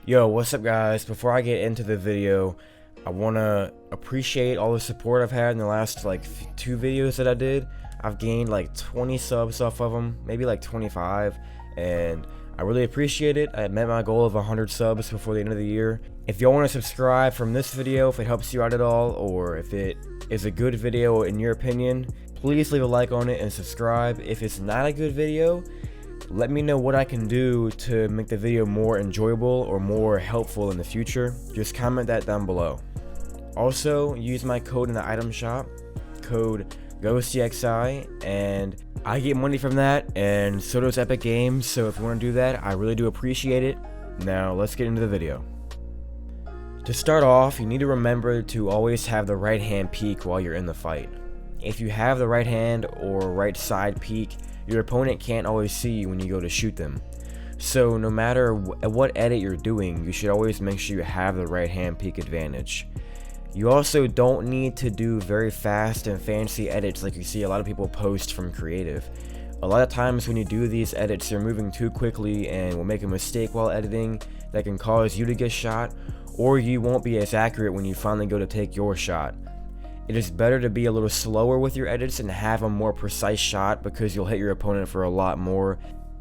Yo, what's up guys? Before I get into the video, I want to appreciate all the support I've had in the last like 2 videos that I did. I've gained like 20 subs off of them, maybe like 25, and I really appreciate it. I met my goal of 100 subs before the end of the year. If y'all want to subscribe from this video, if it helps you out at all, or if it is a good video in your opinion, please leave a like on it and subscribe. If it's not a good video, let me know what I can do to make the video more enjoyable or more helpful in the future. Just comment that down below. Also, use my code in the item shop, code GHOSTXI, and I get money from that, and so does Epic Games. So if you want to do that, I really do appreciate it. Now let's get into the video. To start off, you need to remember to always have the right hand peek while you're in the fight. If you have the right hand or right side peek, your opponent can't always see you when you go to shoot them. So no matter what edit you're doing, you should always make sure you have the right hand peek advantage. You also don't need to do very fast and fancy edits like you see a lot of people post from creative. A lot of times when you do these edits, you're moving too quickly and will make a mistake while editing that can cause you to get shot, or you won't be as accurate when you finally go to take your shot. It is better to be a little slower with your edits and have a more precise shot because you'll hit your opponent for a lot more.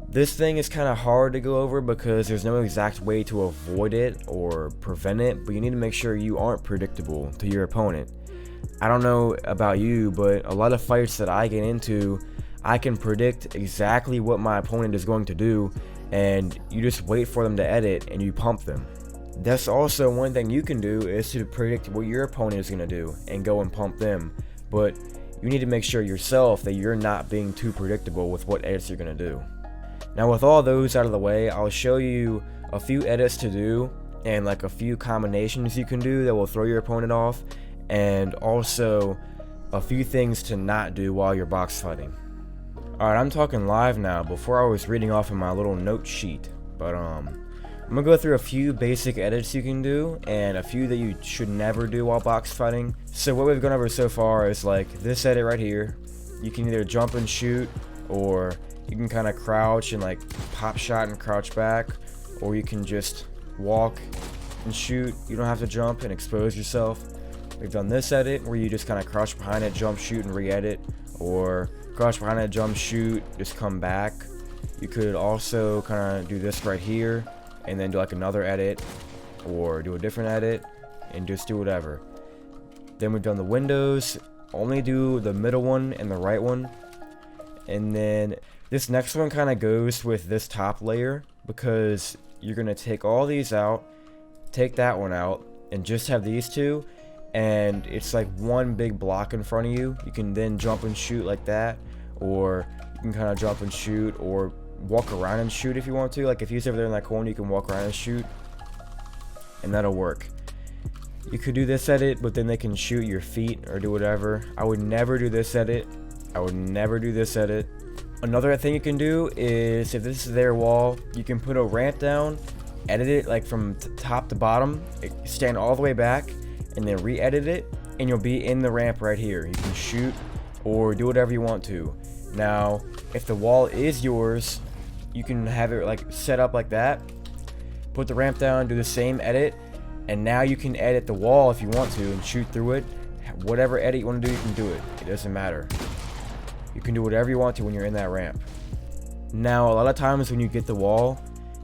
This thing is kind of hard to go over because there's no exact way to avoid it or prevent it, but you need to make sure you aren't predictable to your opponent. I don't know about you, but a lot of fights that I get into, I can predict exactly what my opponent is going to do, and you just wait for them to edit and you pump them. That's also one thing you can do, is to predict what your opponent is going to do and go and pump them. But you need to make sure yourself that you're not being too predictable with what edits you're going to do. Now with all those out of the way, I'll show you a few edits to do and like a few combinations you can do that will throw your opponent off, and also a few things to not do while you're box fighting. Alright, I'm talking live now. Before I was reading off in my little note sheet, but I'm gonna go through a few basic edits you can do and a few that you should never do while box fighting. So what we've gone over so far is like this edit right here. You can either jump and shoot, or you can kind of crouch and like pop shot and crouch back, or you can just walk and shoot. You don't have to jump and expose yourself. We've done this edit where you just kind of crouch behind it, jump, shoot, and re-edit, or crouch behind it, jump, shoot, just come back. You could also kind of do this right here and then do like another edit, or do a different edit and just do whatever. Then we've done the windows. Only do the middle one and the right one. And then this next one kind of goes with this top layer, because you're gonna take all these out, take that one out, and just have these two, and it's like one big block in front of you. You can then jump and shoot like that, or you can kind of jump and shoot, or walk around and shoot if you want to. Like if he's over there in that corner, you can walk around and shoot, and that'll work. You could do this edit, but then they can shoot your feet or do whatever. I would never do this edit. I would never do this edit. Another thing you can do is, if this is their wall, you can put a ramp down, edit it like from top to bottom, stand all the way back, and then re-edit it, and you'll be in the ramp right here. You can shoot or do whatever you want to. Now, if the wall is yours, you can have it like set up like that, put the ramp down, do the same edit, and now you can edit the wall if you want to and shoot through it. Whatever edit you want to do, you can do it. It doesn't matter. You can do whatever you want to when you're in that ramp. Now, a lot of times when you get the wall,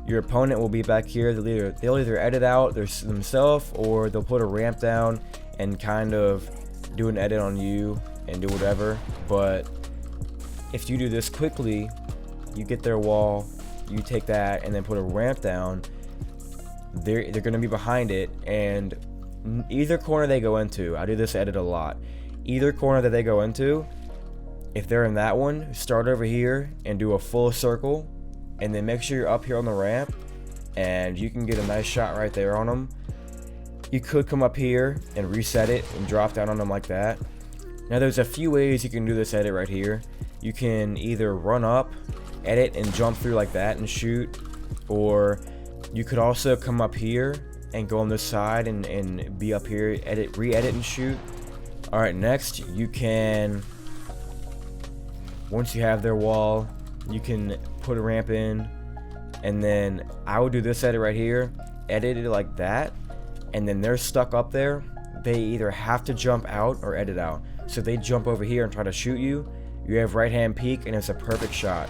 your opponent will be back here. They'll either edit out themselves, or they'll put a ramp down and kind of do an edit on you and do whatever. But if you do this quickly, you get their wall, you take that and then put a ramp down, they're going to be behind it, and either corner they go into, I do this edit a lot, either corner that they go into, if they're in that one, start over here and do a full circle, and then make sure you're up here on the ramp, and you can get a nice shot right there on them. You could come up here and reset it and drop down on them like that. Now there's a few ways you can do this edit right here. You can either run up, edit, and jump through like that and shoot, or you could also come up here and go on this side and be up here, edit, re-edit, and shoot. Alright, next you can, once you have their wall, you can put a ramp in, and then I would do this edit right here. edit it like that, and then they're stuck up there, they either have to jump out or edit out. So if they jump over here and try to shoot you, you have right hand peek and it's a perfect shot.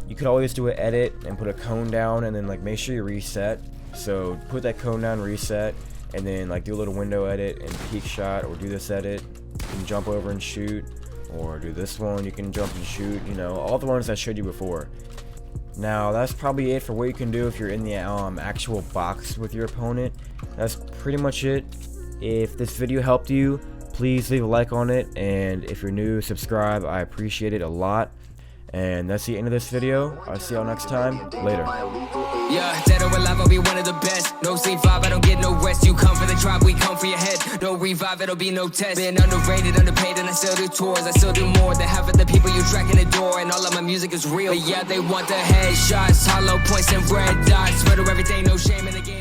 You could always do an edit and put a cone down and then like make sure you reset. So put that cone down, reset, and then like do a little window edit and peek shot, or do this edit. You can jump over and shoot, or do this one, you can jump and shoot, you know, all the ones I showed you before. Now that's probably it for what you can do if you're in the actual box with your opponent. That's pretty much it. If this video helped you, please leave a like on it, and if you're new, subscribe. I appreciate it a lot. And that's the end of this video. I'll see y'all next time. Later. Yeah, dead or alive, I'll be one of the best. No sleep vibe, I don't get no rest. You come for the tribe, we come for your head. No revive, it'll be no test. Been underrated, underpaid, and I still do tours. I still do more than half of the people you track in the door. And all of my music is real. But yeah, they want the headshots, hollow points and red dots. Murder everything, no shame in the game.